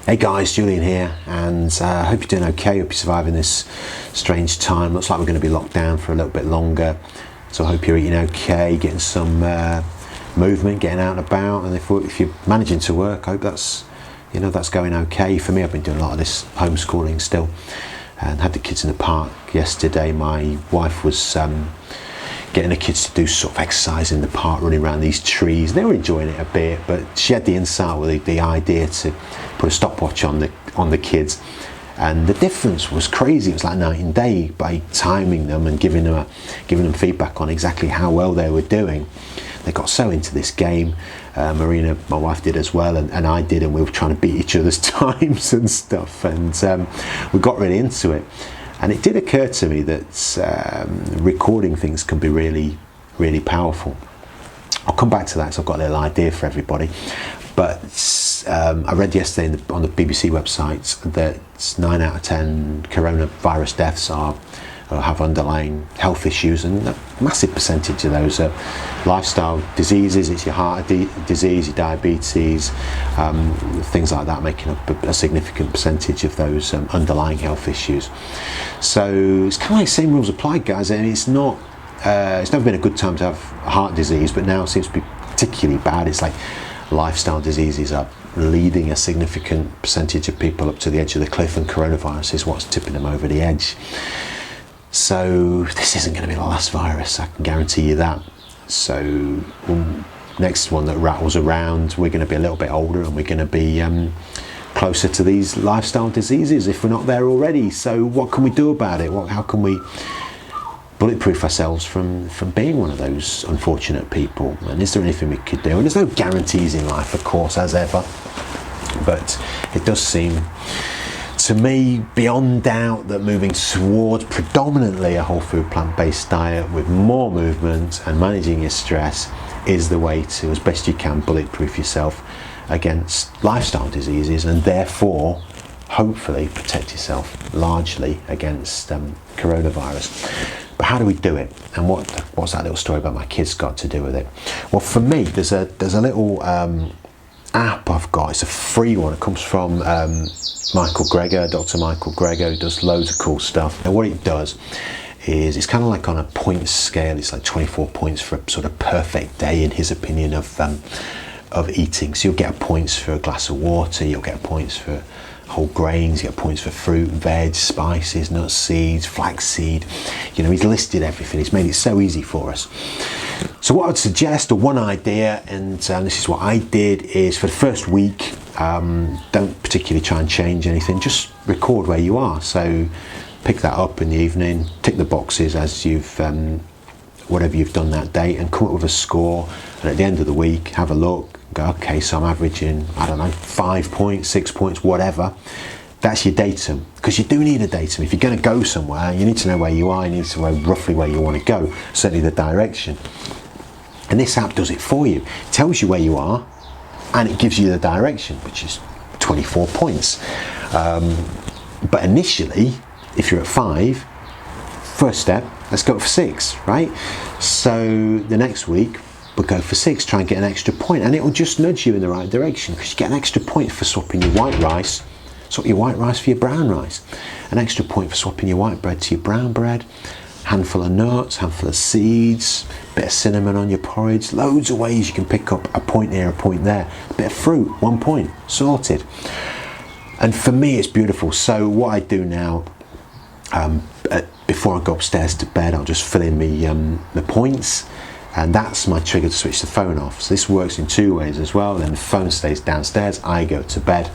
Hey guys, Julian here, and I hope you're doing okay. Hope you're surviving this strange time. Looks like we're going to be locked down for a little bit longer, so I hope you're eating okay, getting some movement, getting out and about. And if you're managing to work, I hope that's going okay. For me, I've been doing a lot of this homeschooling still, and had the kids in the park yesterday. My wife was getting the kids to do sort of exercise in the park, running around these trees. They were enjoying it a bit, but she had the insight with the idea to put a stopwatch on the kids, and the difference was crazy. It was like night and day by timing them and giving them feedback on exactly how well they were doing. They got so into this game. Marina, my wife, did as well, and I did, and we were trying to beat each other's times and stuff, and we got really into it. And it did occur to me that recording things can be really, really powerful. I'll come back to that, so I've got a little idea for everybody. But I read yesterday on the BBC website that 9 out of 10 coronavirus deaths have underlying health issues, and a massive percentage of those are lifestyle diseases. It's your heart disease, your diabetes, things like that, making up a significant percentage of those underlying health issues. So it's kind of like same rules apply, guys. And it's never been a good time to have heart disease, but now it seems to be particularly bad. It's like lifestyle diseases are leading a significant percentage of people up to the edge of the cliff, and coronavirus is what's tipping them over the edge. So this isn't going to be the last virus, I can guarantee you that. So next one that rattles around, we're going to be a little bit older, and we're going to be closer to these lifestyle diseases if we're not there already. So what can we do about it? How can we bulletproof ourselves from being one of those unfortunate people? And is there anything we could do? And there's no guarantees in life, of course, as ever, but it does seem to me beyond doubt that moving towards predominantly a whole food plant-based diet with more movement and managing your stress is the way to, as best you can, bulletproof yourself against lifestyle diseases, and therefore hopefully protect yourself largely against coronavirus. But how do we do it? And what's that little story about my kids got to do with it? Well, for me, there's a little app I've got. It's a free one. It comes from Michael Greger, Dr. Michael Greger, who does loads of cool stuff. And what it does is it's kind of like on a point scale. It's like 24 points for a sort of perfect day, in his opinion, of eating. So you'll get points for a glass of water, you'll get points for whole grains, you get points for fruit, veg, spices, nuts, seeds, flaxseed. He's listed everything. He's made it so easy for us. So what I would suggest, or one idea, and this is what I did, is for the first week, don't particularly try and change anything, just record where you are. So pick that up in the evening, tick the boxes as you've whatever you've done that day, and come up with a score. And at the end of the week, have a look, go, okay, so I'm averaging, 5 points, 6 points, whatever. That's your datum, because you do need a datum. If you're going to go somewhere, you need to know where you are, you need to know roughly where you want to go, certainly the direction. And this app does it for you. It tells you where you are, and it gives you the direction, which is 24 points. But initially, if you're at 5, first step, let's go for 6, right? So the next week, we'll go for 6, try and get an extra point, and it will just nudge you in the right direction, because you get an extra point for swapping your white rice. Swap your white rice for your brown rice. An extra point for swapping your white bread to your brown bread. Handful of nuts, handful of seeds, bit of cinnamon on your porridge. Loads of ways you can pick up a point here, a point there. A bit of fruit, 1 point, sorted. And for me, it's beautiful. So what I do now, before I go upstairs to bed, I'll just fill in the points, and that's my trigger to switch the phone off. So this works in 2 ways as well. Then the phone stays downstairs, I go to bed.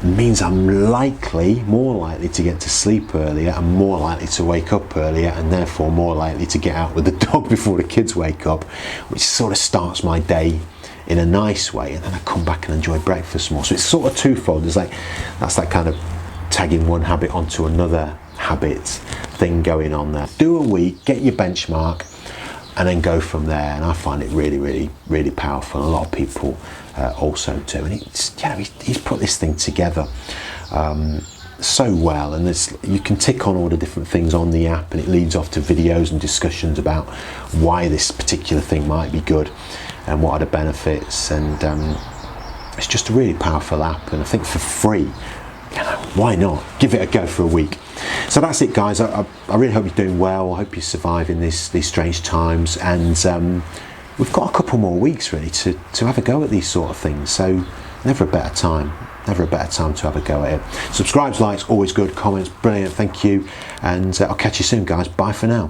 It means I'm more likely to get to sleep earlier, and more likely to wake up earlier, and therefore more likely to get out with the dog before the kids wake up, which sort of starts my day in a nice way, and then I come back and enjoy breakfast more. So it's sort of twofold. That's that kind of tagging one habit onto another habit thing going on there. Do a week, get your benchmark, and then go from there. And I find it really, really, really powerful. And a lot of people also do. And he's put this thing together so well. And you can tick on all the different things on the app, and it leads off to videos and discussions about why this particular thing might be good and what are the benefits. And It's just a really powerful app, and I think for free, why not give it a go for a week. So that's it, guys. I really hope you're doing well. I hope you're surviving these strange times, and we've got a couple more weeks really to have a go at these sort of things. So never a better time to have a go at it. Subscribes, likes, always good. Comments, brilliant. Thank you, and I'll catch you soon, guys. Bye for now.